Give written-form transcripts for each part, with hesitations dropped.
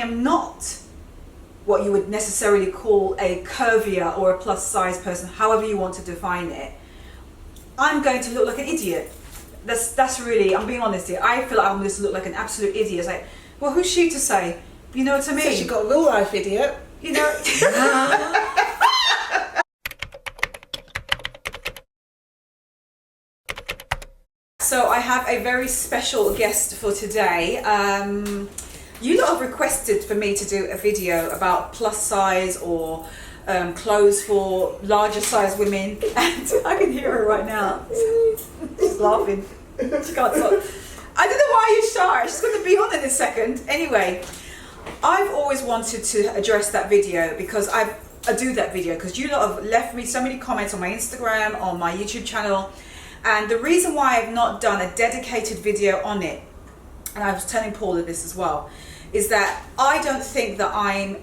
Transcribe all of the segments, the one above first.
am not what you would necessarily call a curvier or a plus size person, however you want to define it, I'm going to look like an idiot. That's really, I'm being honest here. I feel like I'm going to look like an absolute idiot. It's like, well, who's she to say? You know what I mean? So she got a real life idiot. You know. So I have a very special guest for today. You lot have requested for me to do a video about plus size or clothes for larger size women, and I can hear her right now. She's laughing. She can't stop. I don't know why you're shy. She's going to be on in a second. Anyway, I've always wanted to address that video because I do that video because you lot have left me so many comments on my Instagram, on my YouTube channel, and the reason why I've not done a dedicated video on it, and I was telling Paula this as well, is that I don't think that I'm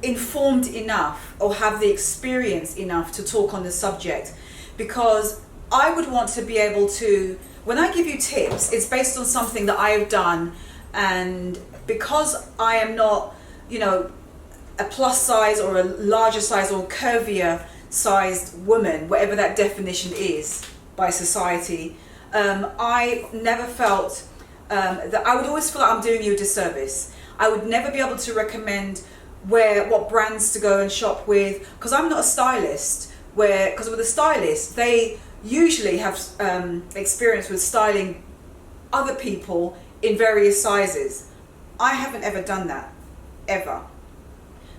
informed enough or have the experience enough to talk on the subject, because I would want to be able to, when I give you tips, it's based on something that I've done, and because I am not, you know, a plus size or a larger size or curvier sized woman, whatever that definition is by society, I never felt that I would always feel like I'm doing you a disservice. I would never be able to recommend what brands to go and shop with, because I'm not a stylist. Because with a stylist, they usually have experience with styling other people in various sizes. I haven't ever done that, ever.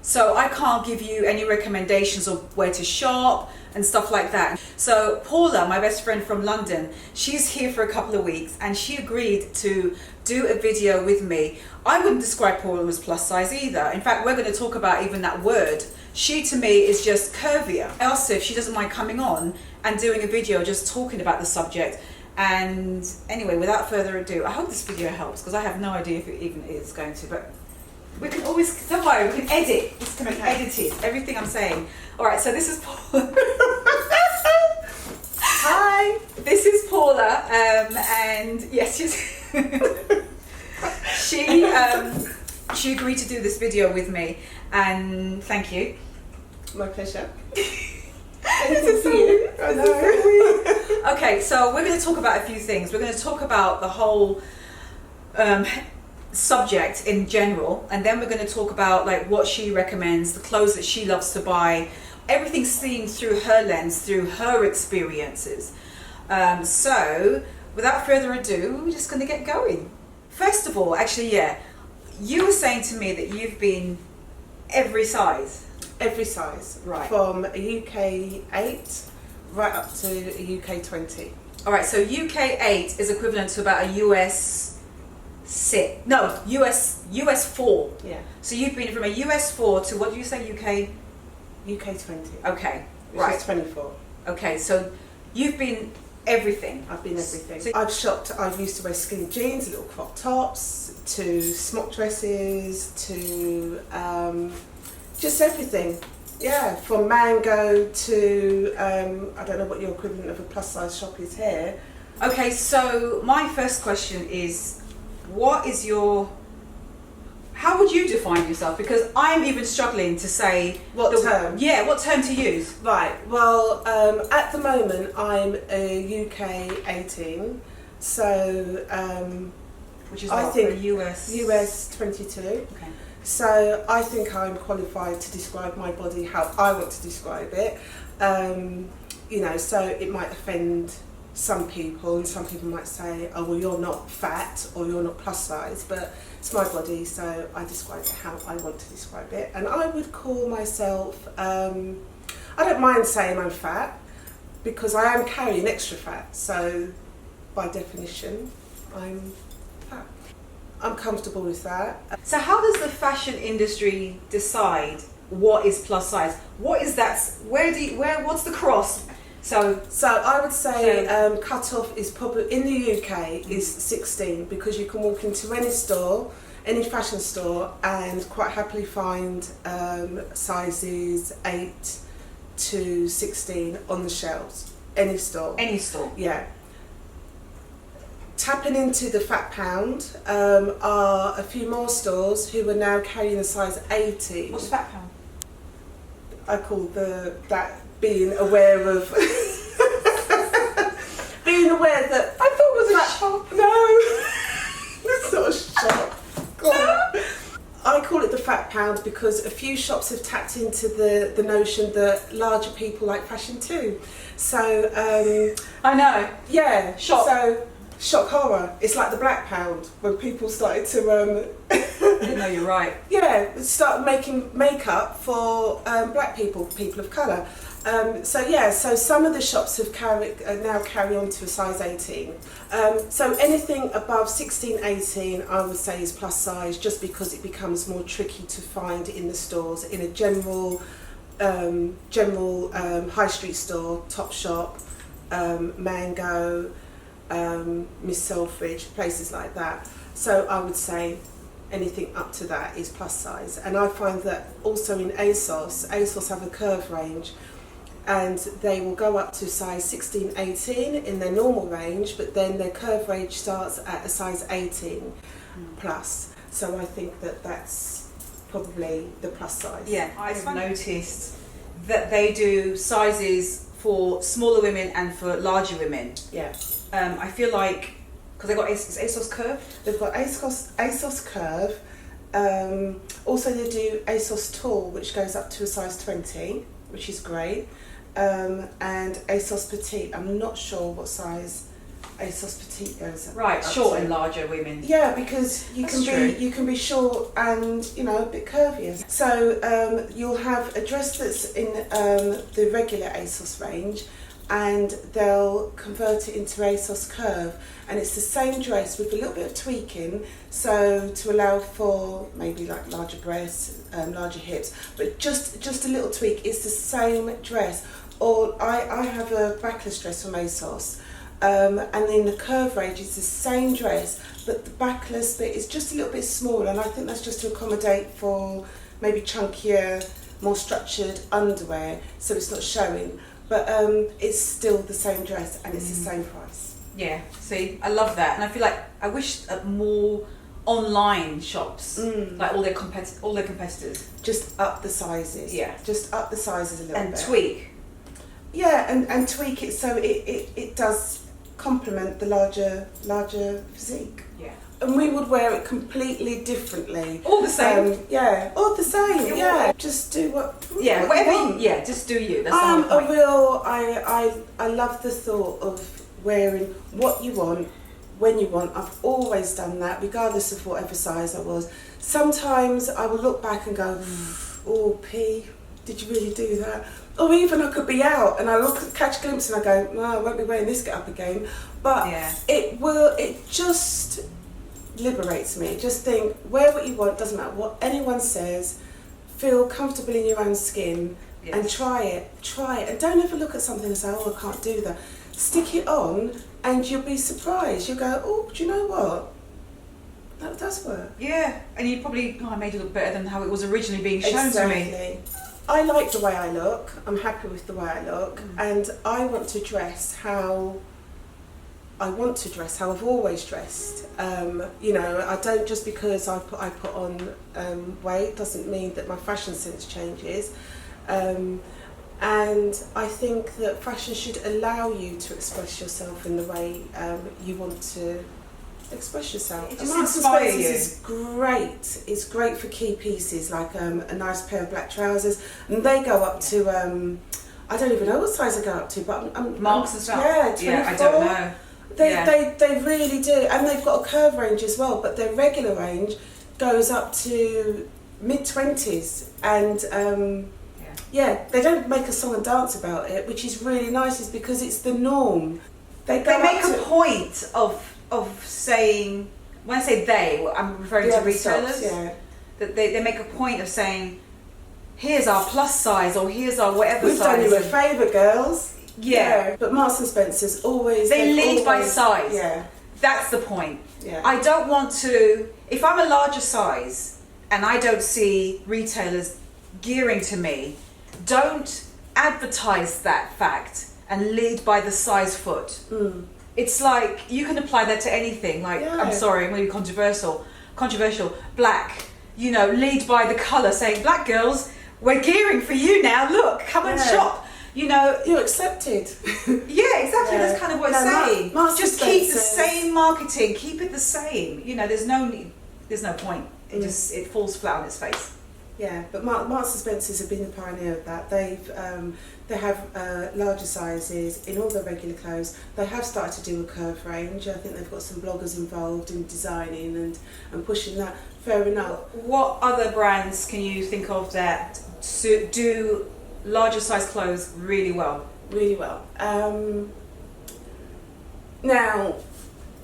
So I can't give you any recommendations of where to shop and stuff like that. So Paula, my best friend from London, she's here for a couple of weeks and she agreed to do a video with me. I wouldn't describe Paula as plus size either. In fact, we're going to talk about even that word. She to me is just curvier. I asked her if she doesn't mind coming on and doing a video just talking about the subject. And anyway, without further ado, I hope this video helps because I have no idea if it even is going to, but we can always, don't worry, we can edit. This can be edited, everything I'm saying. All right, so this is Paula. Hi, this is Paula, and yes, she agreed to do this video with me, and thank you. My pleasure. This is so weird. I know. Okay, so we're going to talk about a few things. We're going to talk about the whole subject in general, and then we're going to talk about like what she recommends, the clothes that she loves to buy, everything seen through her lens, through her experiences. So without further ado, we're just going to get going. First of all, actually, yeah, you were saying to me that you've been every size. Every size, right? From a UK 8 right up to a UK 20. All right, so UK 8 is equivalent to about a US 6. No, US 4. Yeah. So you've been from a US 4 to, what do you say, UK? UK 20. Okay, Which right. is 24. Okay, so you've been everything. I've been everything. So I've shopped, I've used to wear skinny jeans, little crop tops, to smock dresses, to just everything. Yeah, from Mango to, I don't know what your equivalent of a plus size shop is here. Okay, so my first question is, how would you define yourself? Because I'm even struggling to say What term? Yeah, what term to use. Right, well, at the moment I'm a UK 18, so Which is I what, think for US 22. Okay. So I think I'm qualified to describe my body how I want to describe it. You know, so it might offend some people, and some people might say, oh well, you're not fat or you're not plus size, but it's my body, so I describe it how I want to describe it. And I would call myself, I don't mind saying I'm fat because I am carrying extra fat, so by definition I'm fat. I'm comfortable with that. So how does the fashion industry decide what is plus size? What is that? What's the cross? So I would say cut-off is probably, in the UK, is 16, because you can walk into any store, any fashion store, and quite happily find sizes 8 to 16 on the shelves. Any store. Any store. Yeah. tapping into the fat pound are a few more stores who are now carrying a size 18. What's fat pound? I call that being aware of being aware that I thought it was a shop. No, it's not a shop. God. I call it the fat pound because a few shops have tapped into the notion that larger people like fashion too. So I know. yeah, Shock. So shock horror. It's like the black pound when people started to No, you're right. yeah, start making makeup for black people, people of colour. So some of the shops have now carry on to a size 18. So anything above 16, 18, I would say is plus size, just because it becomes more tricky to find in the stores. In a general high street store, Topshop, Mango, Miss Selfridge, places like that. So I would say anything up to that is plus size. And I find that also in ASOS have a curve range, and they will go up to size 16, 18 in their normal range, but then their curve range starts at a size 18 plus. So I think that that's probably the plus size. Yeah, I've noticed that they do sizes for smaller women and for larger women. Yeah. I feel like, because they've got ASOS Curve. They've got ASOS Curve. Also they do ASOS Tall, which goes up to a size 20, which is great. And ASOS Petite. I'm not sure what size ASOS Petite goes up. Right, up short to. and larger women. Yeah, because you can be short and a bit curvier. So you'll have a dress that's in the regular ASOS range, and they'll convert it into ASOS Curve, and it's the same dress with a little bit of tweaking, so to allow for maybe like larger breasts, larger hips, but just a little tweak. It's the same dress. Or I have a backless dress from ASOS, and in the Curve range it's the same dress, but the backless bit is just a little bit smaller, and I think that's just to accommodate for maybe chunkier, more structured underwear, so it's not showing. But it's still the same dress, and it's the same price. Yeah, see, I love that, and I feel like I wish more online shops, like all their competitors, just up the sizes. Yeah, just up the sizes a little and bit. tweak. Yeah, and tweak it so it does complement the larger physique. Yeah. And we would wear it completely differently. All the same. Yeah, all the same. Yeah, just do what. Yeah, what whatever. you want. Yeah, just do you. That's the whole point. I love the thought of wearing what you want, when you want. I've always done that, regardless of whatever size I was. Sometimes I will look back and go, oh, P, did you really do that? Or even I could be out and I catch a glimpse and I go, no, I won't be wearing this get up again. But yeah. it just liberates me. Just think, wear what you want, doesn't matter what anyone says, feel comfortable in your own skin. Yes. And try it, and don't ever look at something and say, oh, I can't do that. Stick it on and you'll be surprised. You'll go, oh, do you know what? That does work. Yeah, and you probably, I made it look better than how it was originally being shown to me. I like the way I look, I'm happy with the way I look, and I want to dress how I've always dressed. I don't, just because I put on weight doesn't mean that my fashion sense changes. And I think that fashion should allow you to express yourself in the way you want to express yourself. It just inspires you. Is great. It's great for key pieces like a nice pair of black trousers, and they go up to I don't even know what size they go up to, but Marks and stuff. Yeah, 24. Yeah, I don't know. They really do, and they've got a curve range as well. But their regular range goes up to mid-20s, and they don't make a song and dance about it, which is really nice. Is because it's the norm. They make a point of saying, when I say they, I'm referring to retailers, that they make a point of saying, here's our plus size, or here's our whatever We've size. We've done you a favour, girls. Yeah. But Marks and Spencer's always... They lead by size. Yeah. That's the point. Yeah. I don't want to... If I'm a larger size and I don't see retailers gearing to me, don't advertise that fact and lead by the size foot. It's like you can apply that to anything. Like, I'm sorry, I'm going to be controversial. Black, you know, lead by the colour, saying, black girls, we're gearing for you now. Look, come and shop. You know, you're accepted. Yeah, exactly. That's kind of what it's saying. Just keep the same marketing. Keep it the same. You know, there's no point. It falls flat on its face. Yeah, but Marks and Spencer's have been the pioneer of that. They have larger sizes in all their regular clothes. They have started to do a curve range. I think they've got some bloggers involved in designing and pushing that. Fair enough. What other brands can you think of that do larger size clothes really well? Really well. Now,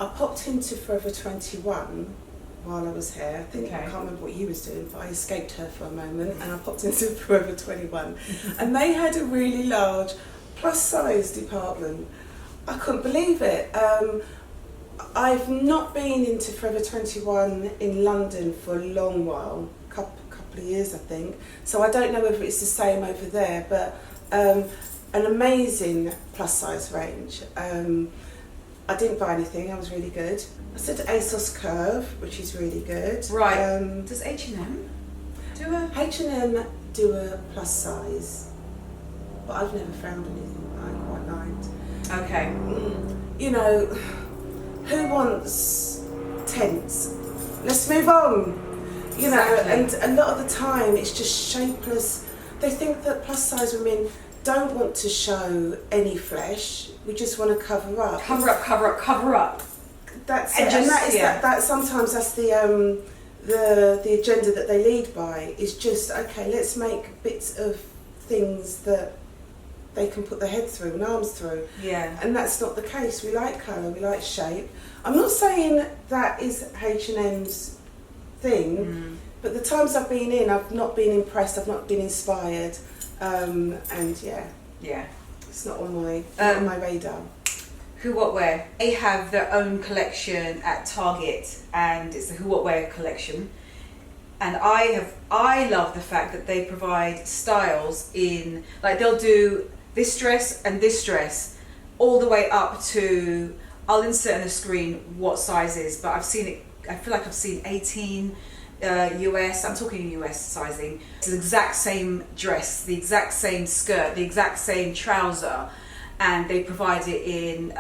I popped into Forever 21 while I was here. I can't remember what you was doing, but I escaped her for a moment and I popped into Forever 21 and they had a really large plus size department. I couldn't believe it. I've not been into Forever 21 in London for a long while, couple of years I think, so I don't know whether it's the same over there, but an amazing plus size range. I didn't buy anything, I was really good. I said ASOS Curve, which is really good. Right. Does H&M do a... H&M do a plus size, but I've never found anything that I quite liked. Okay. You know, who wants tents? Let's move on. You know, and a lot of the time it's just shapeless. They think that plus size women don't want to show any flesh. We just want to cover up. Cover up. That's it. And that sometimes that's the agenda that they lead by, is just, okay, let's make bits of things that they can put their head through and arms through. Yeah. And that's not the case. We like colour, we like shape. I'm not saying that is H&M's thing, but the times I've been in, I've not been impressed, I've not been inspired, and it's not on my radar. Who What Wear, they have their own collection at Target, and it's the Who What Wear collection, and I love the fact that they provide styles in, like, they'll do this dress and this dress all the way up to, I'll insert on the screen what sizes, but I've seen it, I feel like I've seen 18 US, I'm talking US sizing. It's the exact same dress, the exact same skirt, the exact same trouser, and they provide it in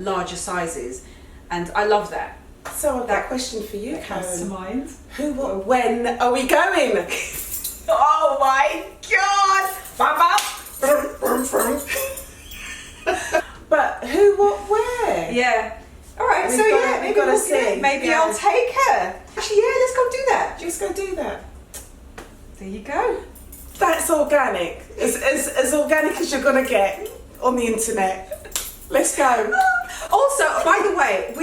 larger sizes, and I love that. So I've got a question for you, Karen. Comes to mind. Who, what, when are we going? Oh my God! But who, what, where? Yeah. All right. Maybe I'll take her. Actually, yeah. Let's go do that. Just go do that. There you go. That's organic. As organic as you're gonna get on the internet. Let's go. Also, by the way,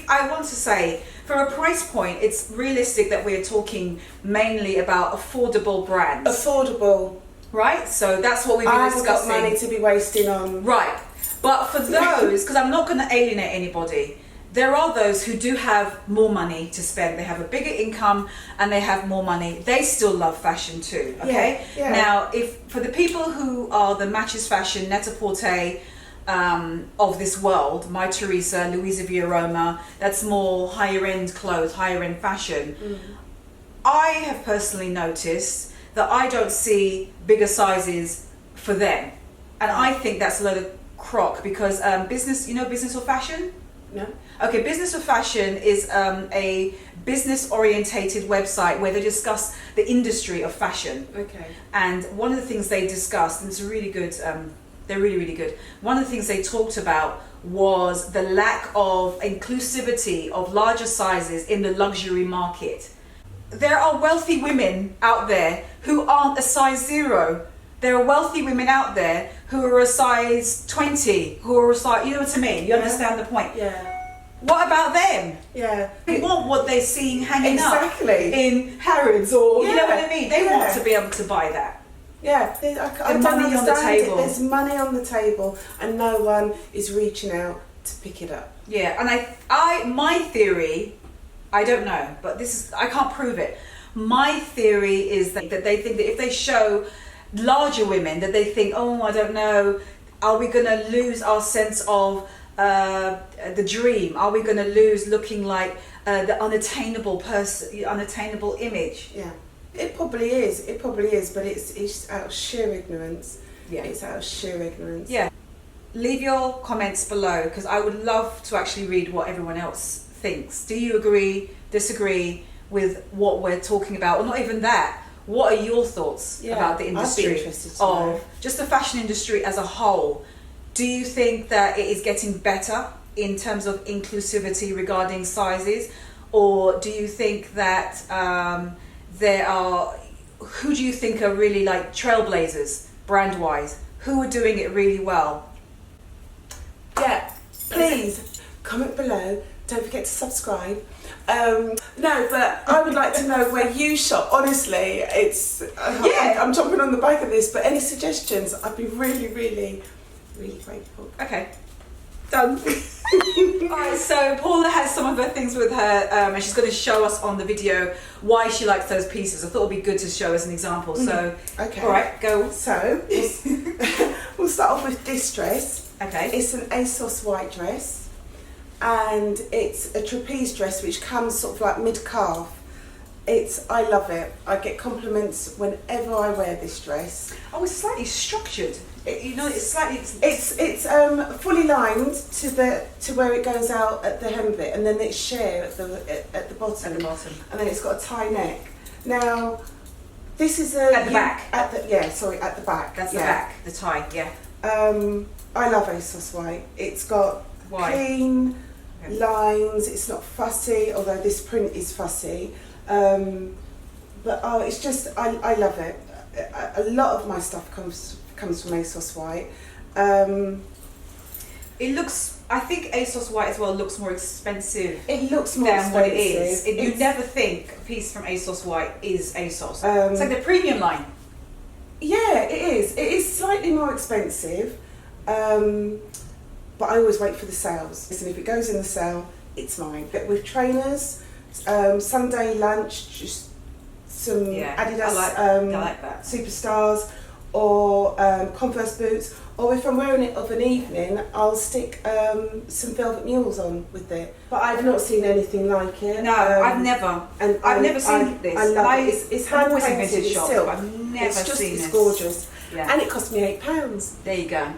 I want to say, from a price point, it's realistic that we're talking mainly about affordable brands. Affordable. Right? So that's what we've been discussing. I haven't got money to be wasting on. Right. But for those, because I'm not going to alienate anybody, there are those who do have more money to spend. They have a bigger income and they have more money. They still love fashion too, okay? Yeah. Now, if for the people who are the Matches Fashion, Net-a-Porter of this world, My Teresa, Louisa Via Roma, that's more higher end clothes, higher end fashion. I have personally noticed that I don't see bigger sizes for them. And I think that's a load of crock, because business, you know Business or Fashion? No. Okay, Business or Fashion is a business orientated website where they discuss the industry of fashion. Okay. And one of the things they discussed, and it's really good, they're really, really good. One of the things they talked about was the lack of inclusivity of larger sizes in the luxury market. There are wealthy women out there who aren't a size 0. There are wealthy women out there who are a size 20, who are a size, you know what I mean? You understand the point? Yeah. What about them? Yeah. They want what they're seeing hanging up in Harrods, or you know what I mean? They want to be able to buy that. Yeah, I don't money on the table. There's money on the table and no one is reaching out to pick it up. Yeah, and my theory, I don't know, but I can't prove it. My theory is that they think that if they show larger women, that they think, oh, I don't know, are we going to lose our sense of the dream? Are we going to lose looking like the unattainable person, the unattainable image? Yeah, it probably is. It probably is, but it's out of sheer ignorance. Yeah, it's out of sheer ignorance. Yeah. Leave your comments below, because I would love to actually read what everyone else thinks. Do you agree, disagree with what we're talking about, or not even that? What are your thoughts about the industry, I'd be interested to know. just the fashion industry as a whole? Do you think that it is getting better in terms of inclusivity regarding sizes, or do you think that who do you think are really like trailblazers brand-wise? Who are doing it really well? Yeah, please comment below. Don't forget to subscribe. No, but I would like to know where you shop. Honestly, I'm jumping on the back of this, but any suggestions, I'd be really, really, really grateful. Okay. Done. Alright, so Paula has some of her things with her, and she's going to show us on the video why she likes those pieces. I thought it would be good to show us an example. So, okay. Alright, go. So, we'll start off with this dress. Okay. It's an ASOS white dress, and it's a trapeze dress which comes sort of like mid-calf. I love it. I get compliments whenever I wear this dress. Oh, it's slightly structured. It's slightly. It's fully lined to where it goes out at the hem bit, and then it's sheer at the bottom. At the bottom. And then it's got a tie neck. Now, this is a at the back. At the back. That's the back. The tie. Yeah. I love ASOS white. It's got clean lines. It's not fussy, although this print is fussy. But it's just I love it. A lot of my stuff comes from ASOS white. It looks. I think ASOS white as well looks more expensive. It looks more than expensive. what it is. You never think a piece from ASOS white is ASOS. It's like the premium line. Yeah, it is. It is slightly more expensive, but I always wait for the sales. And if it goes in the sale, it's mine. But with trainers, Sunday lunch, just some Adidas I like that. Superstars, or Converse boots, or if I'm wearing it of an evening, I'll stick some velvet mules on with it. But I've not seen anything like it. No, I've never. And I've never seen this. I love it. It's I'm always in hand-painted, vintage it's shops, silk. but I've never seen this. It's gorgeous. Yeah. And it cost me £8. There you go.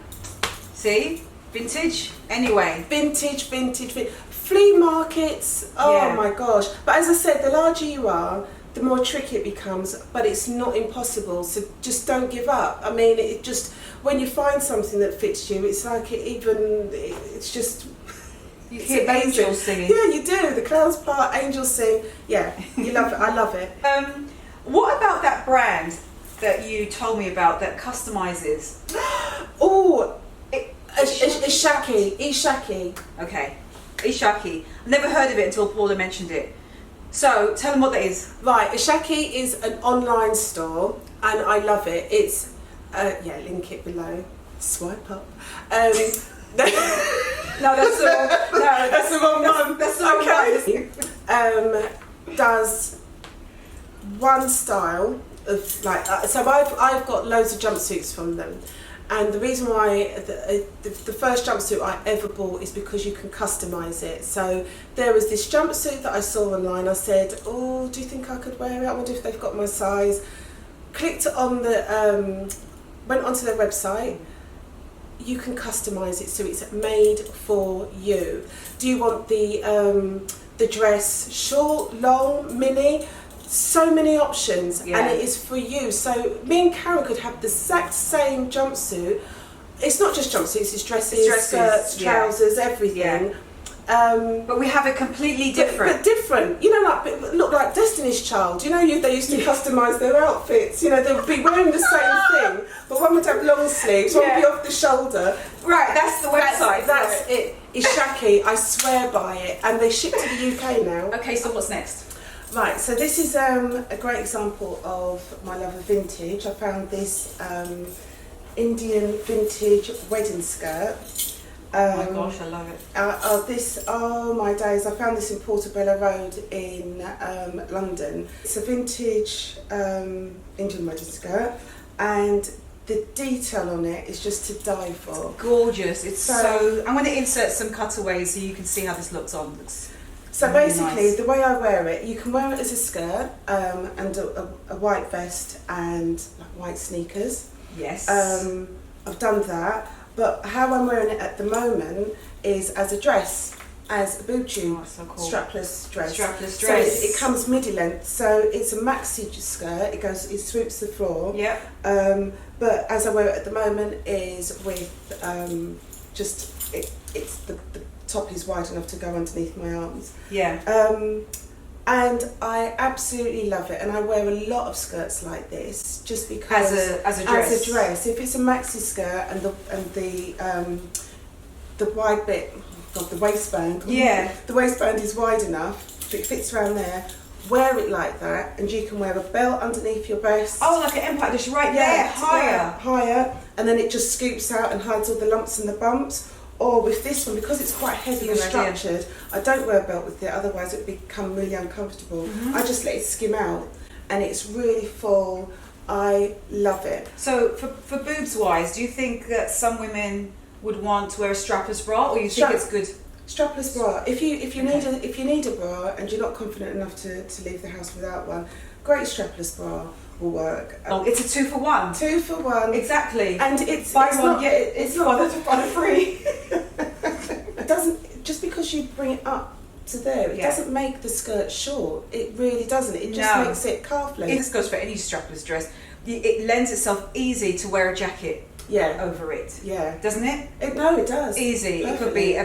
See? Vintage? Anyway. Vintage. Flea markets, my gosh. But as I said, the larger you are, the more tricky it becomes, but it's not impossible, so just don't give up. I mean, it just, when you find something that fits you, it's like it's just, You hear angels singing. Yeah, you do. The clowns part, angels sing. Yeah, you love it. I love it. What about that brand that you told me about that customizes? Oh, Ishaki. Okay, Ishaki. I've never heard of it until Paula mentioned it. So tell them what that is. Right, Ishaki is an online store, and I love it. It's link it below. Swipe up. No, that's the wrong one. That's the wrong one. Does one style of like so I've got loads of jumpsuits from them, and the reason why the first jumpsuit I ever bought is because you can customise it. So there was this jumpsuit that I saw online. I said, oh, do you think I could wear it? I wonder if they've got my size. Clicked on went onto their website. You can customise it so it's made for you. Do you want the dress short, long, mini? So many options, and it is for you. So me and Karen could have the exact same jumpsuit. It's not just jumpsuits, it's dresses, skirts, trousers, everything. But we have it completely different. But different. You know, like look like Destiny's Child. You know, they used to customise their outfits. You know, they would be wearing the same thing, but one would have long sleeves, one would be off the shoulder. Right, that's the website. That's it. Ishaki, I swear by it, and they ship to the UK now. Okay, so what's next? Right, so this is a great example of my love of vintage. I found this Indian vintage wedding skirt. Oh my gosh, I love it. Oh my days, I found this in Portobello Road in London. It's a vintage Indian wedding skirt, and the detail on it is just to die for. Gorgeous. It's so I'm going to insert some cutaways so you can see how this looks on. So really basically, nice. the way I wear it, you can wear it as a skirt and a white vest and like white sneakers. Yes. I've done that, but how I'm wearing it at the moment is as a dress, as a boob tube, so cool. strapless dress. Strapless So dress. it comes midi length, so it's a maxi skirt. It sweeps the floor. Yep. But as I wear it at the moment is with it's the top is wide enough to go underneath my arms. Yeah. And I absolutely love it, and I wear a lot of skirts like this just because As a dress. As a dress, if it's a maxi skirt and the wide bit, the waistband. Yeah. The waistband is wide enough, it fits around there. Wear it like that, and you can wear a belt underneath your breast. Oh, like an empire, just right there, higher. And then it just scoops out and hides all the lumps and the bumps. Or with this one, because it's quite heavy and structured, I don't wear a belt with it, otherwise it would become really uncomfortable. I just let it skim out, and it's really full. I love it. So for boobs wise, do you think that some women would want to wear a strapless bra, or you think it's good? Strapless bra. If you need a bra and you're not confident enough to leave the house without one, great strapless bra will work. Oh, it's a 2 for 1. 2 for 1. Exactly. And it's buy it's one, not, get it's one free. It doesn't, just because you bring it up to there, it doesn't make the skirt short. It really doesn't. It just makes it calf length. This goes for any strapless dress. It lends itself easy to wear a jacket over it. Yeah. Doesn't it? No, it does. Easy. Perfectly. It could be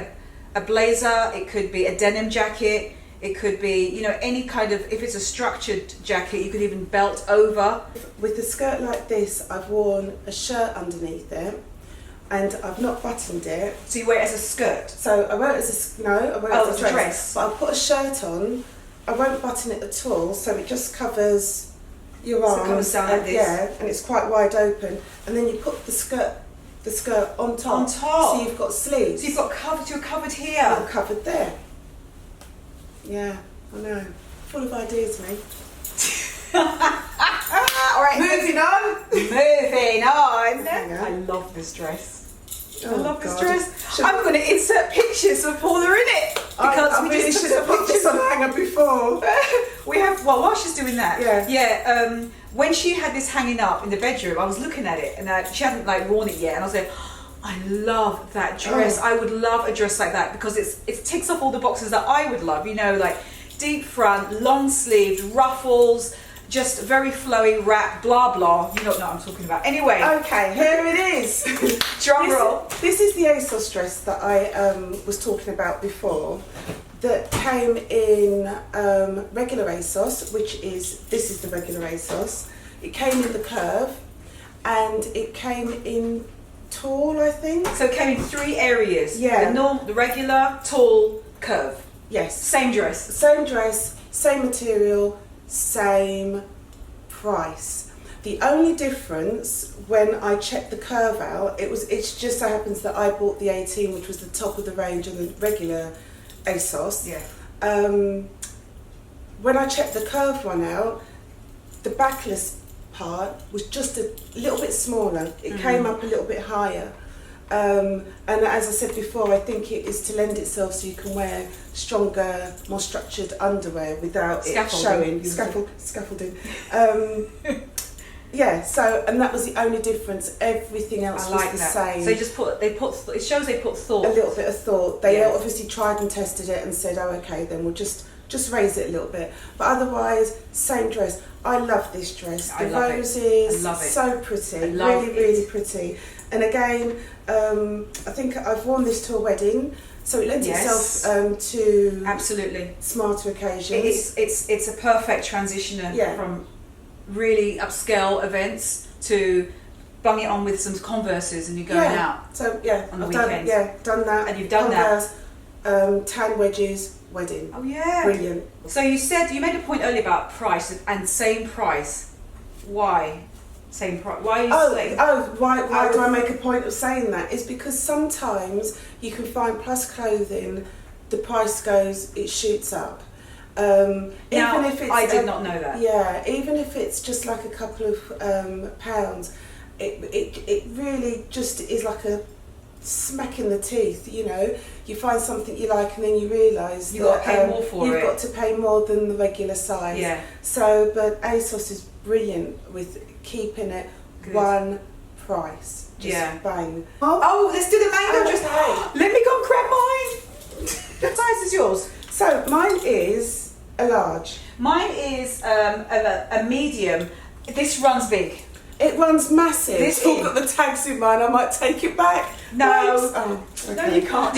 a blazer, it could be a denim jacket, it could be, any kind of, if it's a structured jacket, you could even belt over. With a skirt like this, I've worn a shirt underneath it, and I've not buttoned it. So you wear it as a skirt? So I wear it as a dress. But I'll put a shirt on, I won't button it at all, so it just covers your arms. So it comes down like this. Yeah, and it's quite wide open. And then you put the skirt on top. On top. So you've got sleeves. So you're covered here. You're covered there. Yeah, I know. Full of ideas, mate. All right, moving on. I love this dress. I love this dress. I'm going to insert pictures of Paula in it because we really just should took have some put this on the hanger before. We have. Well, while she's doing that, when she had this hanging up in the bedroom, I was looking at it, and she hadn't worn it yet, and I was like, I love that dress. I would love a dress like that because it ticks off all the boxes that I would love. Like deep front, long sleeved, ruffles, just very flowy wrap, blah blah. You don't know what I'm talking about. Anyway. Okay, here it is. Drum roll. This is the ASOS dress that I was talking about before. That came in regular ASOS, this is the regular ASOS. It came in the curve, and it came in tall, I think. So it came in 3 areas. Yeah. The regular, tall, curve. Yes. Same dress. Same dress, same material, same price. The only difference when I checked the curve out, it just so happens that I bought the 18, which was the top of the range, and the regular ASOS. Yeah. When I checked the curve one out, the backless part was just a little bit smaller. It came up a little bit higher. And as I said before, I think it is to lend itself so you can wear stronger, more structured underwear without it showing. Scaffolding. And that was the only difference. Everything else was the same. So it shows they put thought. A little bit of thought. They obviously tried and tested it and said, oh, okay, then we'll just raise it a little bit. But otherwise, same dress. I love this dress. The roses, I love it. So pretty. Really pretty. And again, I think I've worn this to a wedding, so it lends itself to absolutely smarter occasions. It's a perfect transitioner from really upscale events to bung it on with some Converses and you're going out. So on the weekends. Done that. And you've done that. Tan wedges, wedding. Oh yeah. Brilliant. So you made a point earlier about price and same price. Why? Same price. Why are you saying? Why do I make a point of saying that? It's because sometimes you can find plus clothing, the price it shoots up. Even if it's, I did not know that. Yeah, even if it's just like a couple of pounds. it really just is like a smack in the teeth. You know, you find something you like and then you realise you've got to pay more for it. You've got to pay more than the regular size. Yeah. So, but ASOS is brilliant with keeping it one price. Just bang. Oh, let's do the mango dress. Okay. Let me go and grab mine. What size is yours? So mine is a large. Mine is a medium. This runs big. It runs massive. This It's all got the tags in mine. I might take it back. No. Thanks. Oh, okay. No, you can't.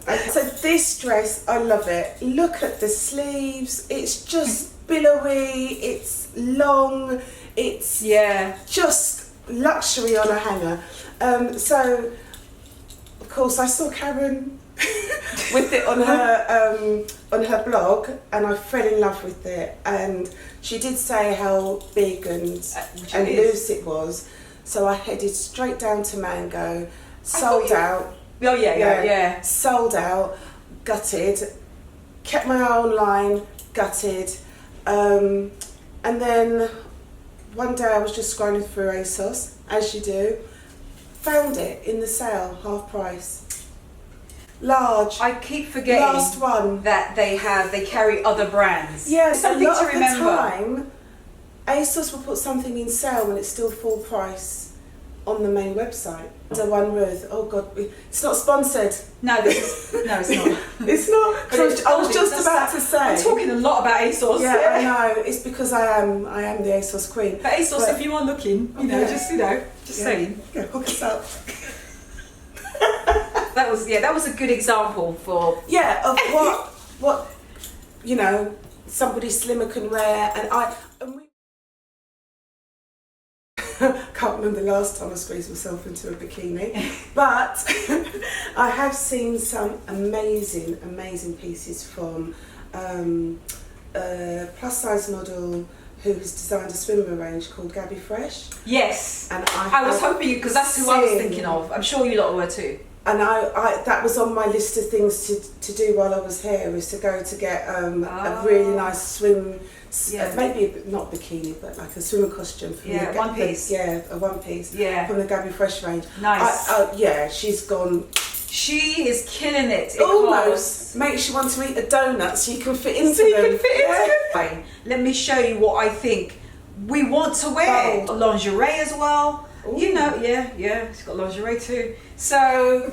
Okay. So this dress, I love it. Look at the sleeves. It's just billowy. It's long. It's just luxury on a hanger. So, of course, I saw Karen with it on her blog, and I fell in love with it. And she did say how big and loose it was. So I headed straight down to Mango, sold out. Oh yeah. Sold out, gutted. Kept my eye online, gutted. And then one day I was just scrolling through ASOS, as you do, found it in the sale, half price. Large. I keep forgetting last one that they carry other brands. Yeah, something a lot to of remember. the time, ASOS will put something in sale when it's still full price on the main website. The one Ruth. Oh God, it's not sponsored. No, it's not. It's not. I was just about to say. I'm talking a lot about ASOS. Yeah, I know. It's because I am the ASOS queen. But ASOS, if you are looking, just saying. Yeah, hook us up. That was a good example for of what somebody slimmer can wear, and we can't remember the last time I squeezed myself into a bikini, but I have seen some amazing pieces from a plus size model who has designed a swimwear range called Gabby Fresh. Yes, and I was hoping because that's who I was thinking of. I'm sure you lot were too. And I that was on my list of things to do while I was here, was to go to get a really nice swim, maybe not bikini, but like a swimming costume from a one piece from the Gabby Fresh range. Nice. She's gone. She is killing it. Almost makes you want to eat a donut so you can fit into them. Let me show you what I think we want to wear. Lingerie as well. Ooh. You know, she's got lingerie too. So,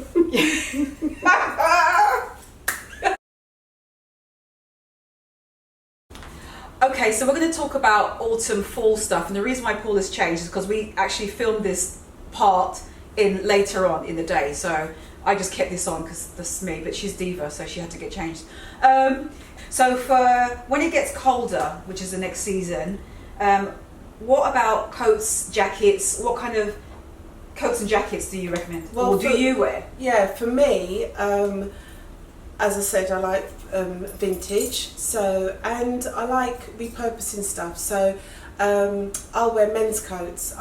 okay, so we're going to talk about autumn fall stuff, and the reason why Paula's changed is because we actually filmed this part in later on in the day. So I just kept this on because that's me, but she's diva, so she had to get changed. So for when it gets colder, which is the next season. What about coats, jackets? What kind of coats and jackets do you recommend? Well, or do you wear? Yeah, for me, as I said, I like vintage. So, and I like repurposing stuff. So, I'll wear men's coats.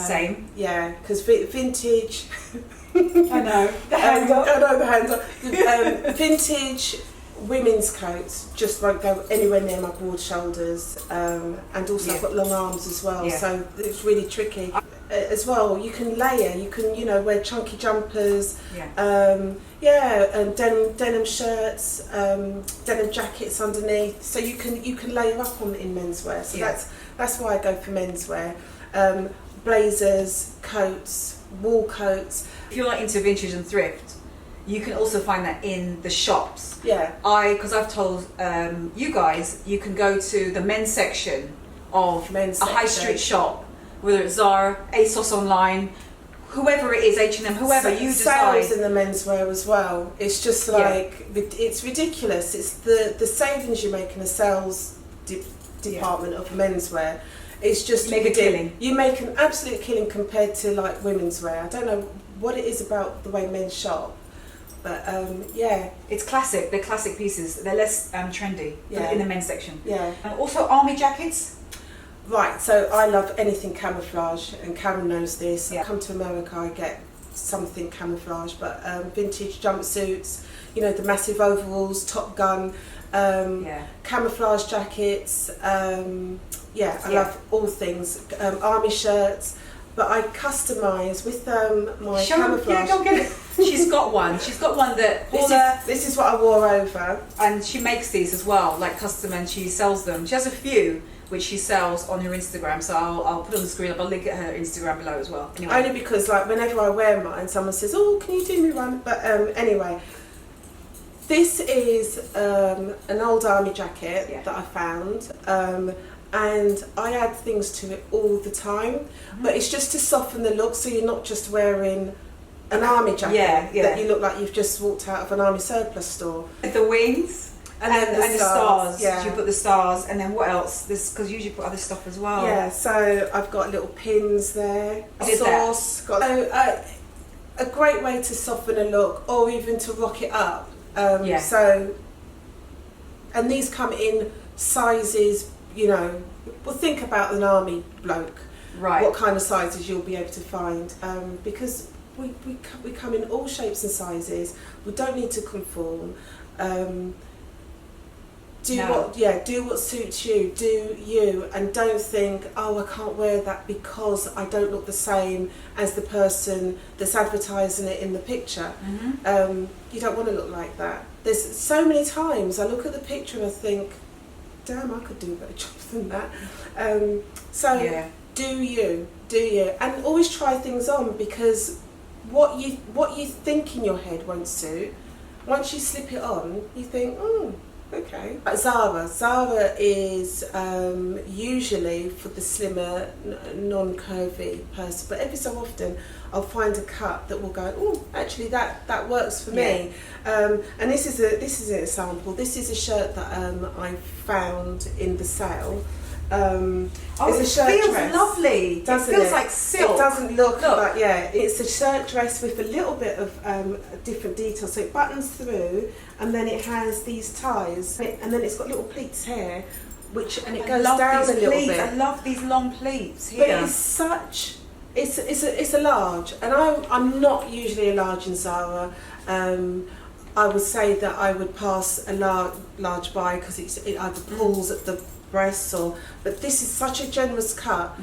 Same. Yeah, because vintage. I know the handle. I know the handle. Vintage. Women's coats just won't go anywhere near my broad shoulders, and also I've got long arms as well, so it's really tricky. As well, you can layer. You can, wear chunky jumpers, and denim shirts, denim jackets underneath. So you can layer up on in menswear. So that's why I go for menswear. Blazers, coats, wool coats. If you're not into vintage and thrift, you can also find that in the shops. Yeah. Because I've told you guys, you can go to the men's section of a high street shop, whether it's Zara, ASOS online, whoever it is, H&M, whoever you decide. Sales in the menswear as well. It's just like, it's ridiculous. It's the savings you make in the sales department of menswear. It's just make a killing. You make an absolute killing compared to like women's wear. I don't know what it is about the way men shop. But it's classic. They're classic pieces. They're less trendy in the men's section. Yeah. And also army jackets. Right. So I love anything camouflage, and Karen knows this. Yeah. I come to America, I get something camouflage, but vintage jumpsuits. The massive overalls, Top Gun. Camouflage jackets. I love all things army shirts, but I customise with my camouflage. Yeah, go get it. She's got one. She's got one that Paula. This is what I wore over, and she makes these as well, like custom, and she sells them. She has a few which she sells on her Instagram. So I'll put on the screen. I'll link her Instagram below as well. Anyway. Only because like whenever I wear mine, someone says, "Oh, can you do me one?" But anyway. This is an old army jacket that I found, and I add things to it all the time, but it's just to soften the look, so you're not just wearing an army jacket that you look like you've just walked out of an army surplus store. The wings and the stars. Yeah. You put the stars, and then what else? This, because you usually put other stuff as well. Yeah, so I've got little pins there. Sauce. Got a great way to soften a look, or even to rock it up. So, and these come in sizes, you know, well, think about an army bloke, right? What kind of sizes you'll be able to find, because we come in all shapes and sizes. We don't need to conform. Do what suits you, do you, and don't think, oh, I can't wear that because I don't look the same as the person that's advertising it in the picture. You don't want to look like that. There's so many times I look at the picture and I think, damn, I could do a better job than that. Do you, and always try things on, because what you think in your head won't suit. Once you slip it on, you think, oh, okay. Zara is usually for the slimmer, non-curvy person, but every so often I'll find a cut that will go, oh, actually that works for me. And this is an example. This is a shirt that I found in the sale. It's a shirt feels dress. Lovely. Doesn't it feels like silk. It doesn't look like, it's a shirt dress with a little bit of different details. So it buttons through, and then it has these ties, and then it's got little pleats here, and it goes down a little bit. I love these long pleats here. But it's such, it's a large, and I'm not usually a large in Zara. I would say that I would pass a large by, because it either pulls at the breasts, but this is such a generous cut,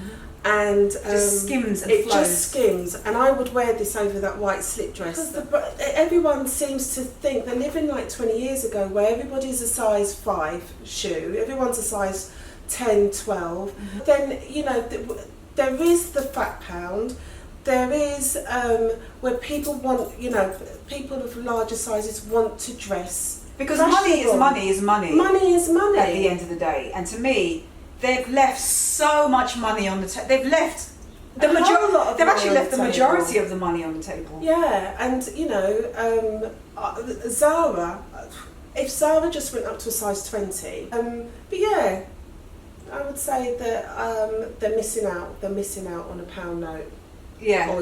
and just skims and it flows. Just skims, and I would wear this over that white slip dress. Everyone seems to think they live in like 20 years ago, where everybody's a size 5 shoe, everyone's a size 10, 12. Then there is the fat pound. There is where people want, people of larger sizes want to dress. Because money is money. Money is money. At the end of the day. And to me, they've left so much money on the table. They've left the majority. They've actually left the majority of the money on the table. Yeah, and Zara. If Zara just went up to a size 20, but yeah, I would say that they're missing out. They're missing out on a pound note. Yeah. Or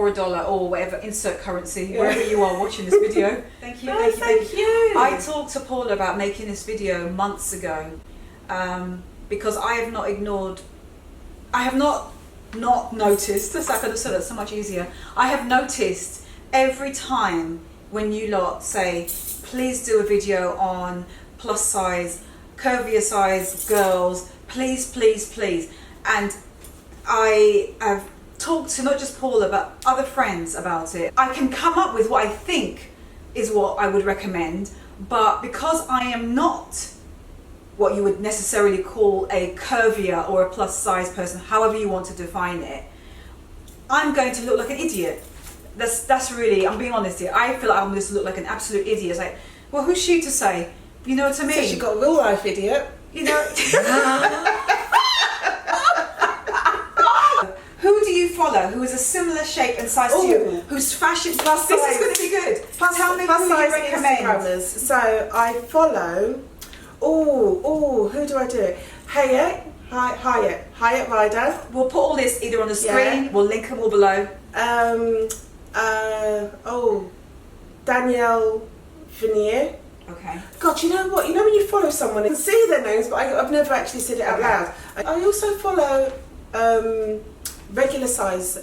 a dollar, or whatever, insert currency, wherever you are watching this video. Thank you. Thank you. I talked to Paula about making this video months ago, because I have not noticed, I could have said that so much easier. I have noticed every time when you lot say, please do a video on plus size, curvier size girls, please, please, please. And I have talked to not just Paula but other friends about it. I can come up with what I think is what I would recommend, but because I am not what you would necessarily call a curvier or a plus size person, however you want to define it, I'm going to look like an idiot. That's really, I'm being honest here. I feel like I'm going to look like an absolute idiot. It's like, well, who's she to say? You know what I mean? So she got a real life idiot. You know. Who do you follow who is a similar shape and size to you? Whose fashion plus size? This is going to be good. Tell me who you recommend. Instagrammers. So I follow. Who do I do? Hyatt Rider. We'll put all this either on the screen. Yeah. We'll link them all below. Danielle Venier. Okay. God, you know what? You know when you follow someone, you can see their names, but I've never actually said it out loud. I also follow regular size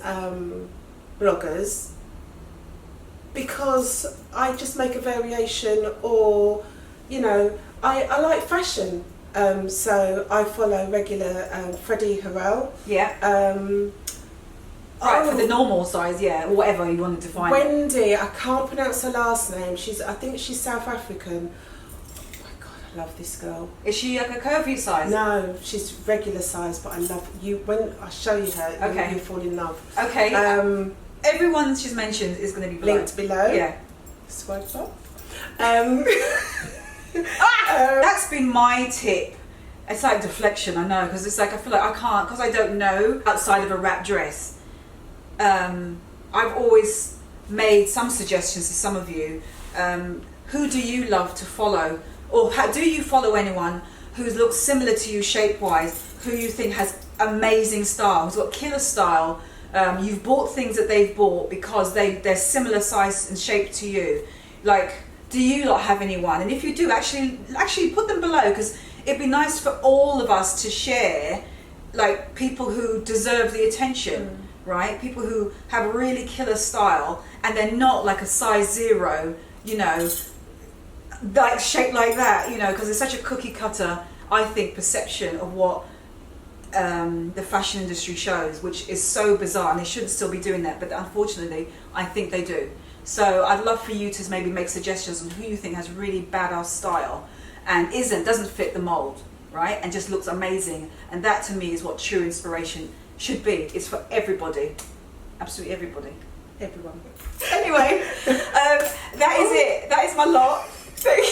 bloggers, because I just make a variation, or I like fashion, So I follow regular Freddie Harrell. Yeah. Right, for the normal size, yeah, or whatever you wanted to find. Wendy, I can't pronounce her last name. I think she's South African. Oh my God, I love this girl. Is she like a curvy size? No, she's regular size, but I love you. When I show you her, okay, you'll fall in love. Okay. Everyone she's mentioned is going to be below. Linked below. Yeah. Swipe up. That's been my tip. It's like deflection, I know, because it's like I feel like I can't, because I don't know outside of a wrap dress. I've always made some suggestions to some of you. Who do you love to follow, or do you follow anyone who looks similar to you shape-wise, who you think has amazing style, who's got killer style? You've bought things that they've bought because they're similar size and shape to you. Like, do you not have anyone? And if you do, actually put them below, because it'd be nice for all of us to share, like, people who deserve the attention. Right? People who have really killer style and they're not like a size 0, you know, like shaped like that, you know, because it's such a cookie cutter, I think, perception of what the fashion industry shows, which is so bizarre, and they shouldn't still be doing that, but unfortunately I think they do. So I'd love for you to maybe make suggestions on who you think has really badass style and doesn't fit the mold, right? And just looks amazing. And that to me is what true inspiration should be. It's for everybody, absolutely everybody, everyone. Anyway, that is it. That is my lot. Thank you.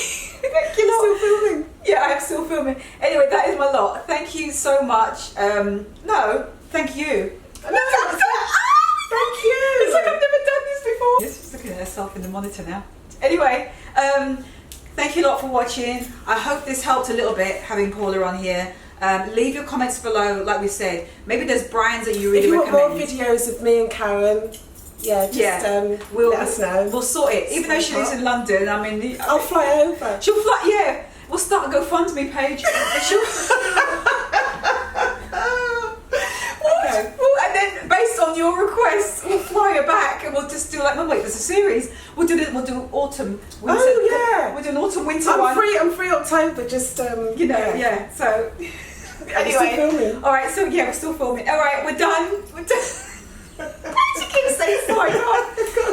Still filming? Yeah, I'm still filming. Anyway, that is my lot. Thank you so much. No, thank you. No, thank you. It's like I've never done this before. She's looking at herself in the monitor now. Anyway, thank you a lot for watching. I hope this helped a little bit, having Paula on here. Leave your comments below, like we said. Maybe there's brands that you really recommend. If you want more videos of me and Karen, let us know. We'll sort it. Even though she lives in London, I mean... I'll fly over. She'll fly, yeah. We'll start a GoFundMe page. Okay. And then, based on your requests, we'll fly her back and we'll just do like, no wait, there's a series. We'll do autumn, winter. Oh yeah. We'll do an autumn, winter one. I'm free October, just you know, yeah. So anyway, all right. So yeah, we're still filming. All right, we're done. We're done. She keeps saying sorry.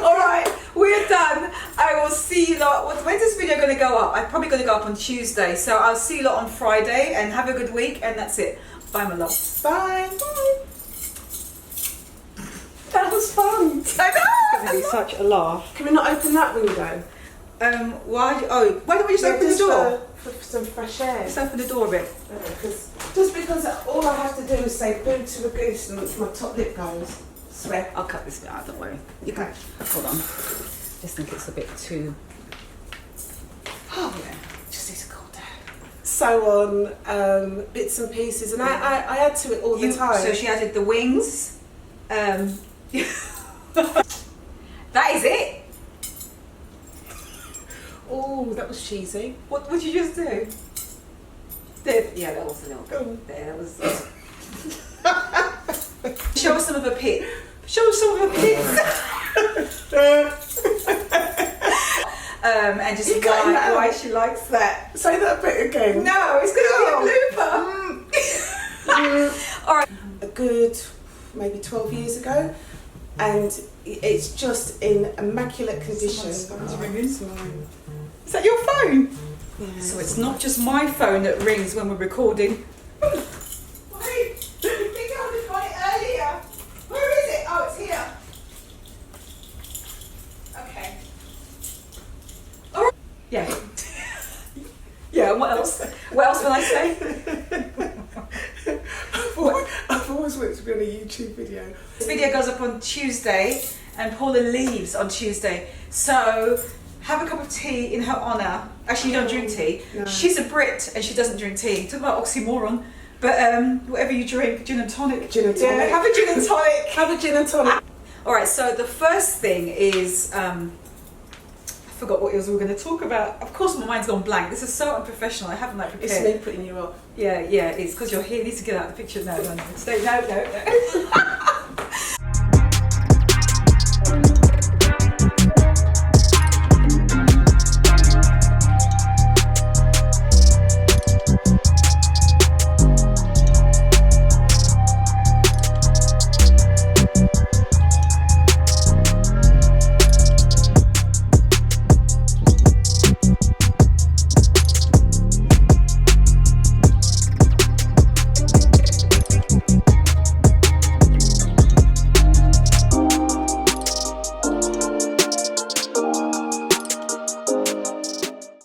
All right, we're done. I will see you lot. When's this video going to go up? I'm probably going to go up on Tuesday. So I'll see you lot on Friday, and have a good week. And that's it. Bye, my love. Bye. Bye. That was fun. I know. It's going to be such a laugh. Can we not open that window? Why don't we just open the door? For some fresh air. Just open the door a bit. Just because all I have to do is say boo to a goose and my top lip goes. Swear. I'll cut this bit out, don't worry. You can. Hold on. Just think it's a bit too... Oh yeah. Just needs to cool down. So on bits and pieces, and I add to it all the time. So she added the wings. That is it. Oh, that was cheesy. What would you just do? There, yeah, that was a little bit. There, that was... Show us some of her pit. Show us some of her pits. And just why she likes that. Say that bit again. No, it's going to be a blooper. All right. A good, maybe 12 years ago. And it's just in immaculate condition. Someone's ringing. Is that your phone? Yeah. So it's not just my phone that rings when we're recording. Wait, you think I would have got it earlier? Where is it? Oh, it's here. Okay. All right. Yeah. Yeah, what else? What else will I say? I've always wanted to be on a YouTube video. This video goes up on Tuesday and Paula leaves on Tuesday. So have a cup of tea in her honour. Actually, you don't drink tea. No. She's a Brit and she doesn't drink tea. Talk about oxymoron. But whatever you drink, gin and tonic. Gin and tonic. Yeah, have a gin and tonic. Have a gin and tonic. Alright, so the first thing is... I forgot what it was we were going to talk about. Of course my mind's gone blank. This is so unprofessional. I haven't like prepared. It's me putting you off. Yeah, it's because you're here. You need to get out of the picture. No. Stay. No.